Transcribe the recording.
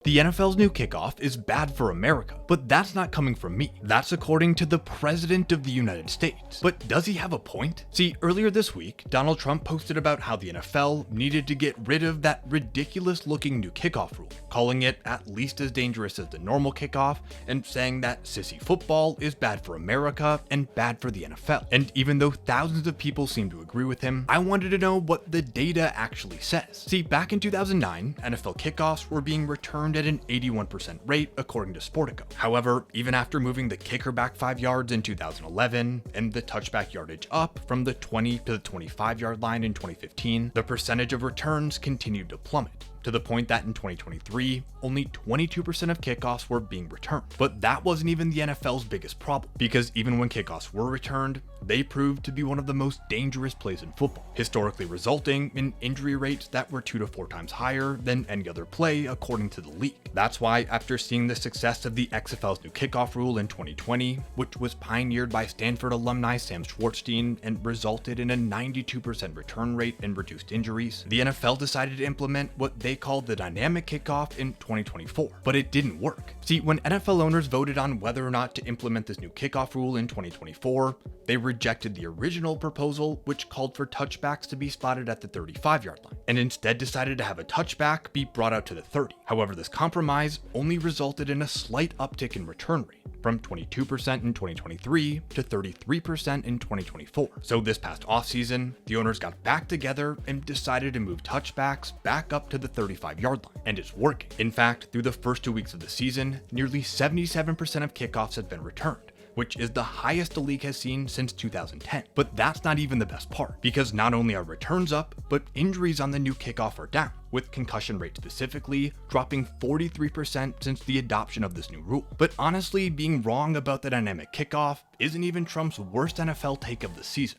The NFL's new kickoff is bad for America, but that's not coming from me. That's according to the President of the United States. But does he have a point? See, earlier this week, Donald Trump posted about how the NFL needed to get rid of that ridiculous looking new kickoff rule, calling it at least as dangerous as the normal kickoff, and saying that sissy football is bad for America and bad for the NFL. And even though thousands of people seem to agree with him, I wanted to know what the data actually says. See, back in 2009, NFL kickoffs were being returned at an 81% rate according to Sportico. However, even after moving the kicker back 5 yards in 2011 and the touchback yardage up from the 20 to the 25-yard line in 2015, the percentage of returns continued to plummet, to the point that in 2023, only 22% of kickoffs were being returned. But that wasn't even the NFL's biggest problem, because even when kickoffs were returned, they proved to be one of the most dangerous plays in football, historically resulting in injury rates that were 2 to 4 times higher than any other play according to the league. That's why, after seeing the success of the XFL's new kickoff rule in 2020, which was pioneered by Stanford alumni Sam Schwartzstein and resulted in a 92% return rate and reduced injuries, the NFL decided to implement what they called the dynamic kickoff in 2024, but it didn't work. See, when NFL owners voted on whether or not to implement this new kickoff rule in 2024, they rejected the original proposal, which called for touchbacks to be spotted at the 35-yard line, and instead decided to have a touchback be brought out to the 30. However, this compromise only resulted in a slight uptick in return rate, from 22% in 2023 to 33% in 2024. So this past offseason, the owners got back together and decided to move touchbacks back up to the 35-yard line, and it's working. In fact, through the first 2 weeks of the season, nearly 77% of kickoffs have been returned, which is the highest the league has seen since 2010. But that's not even the best part, because not only are returns up, but injuries on the new kickoff are down, with concussion rate specifically dropping 43% since the adoption of this new rule. But honestly, being wrong about the dynamic kickoff isn't even Trump's worst NFL take of the season.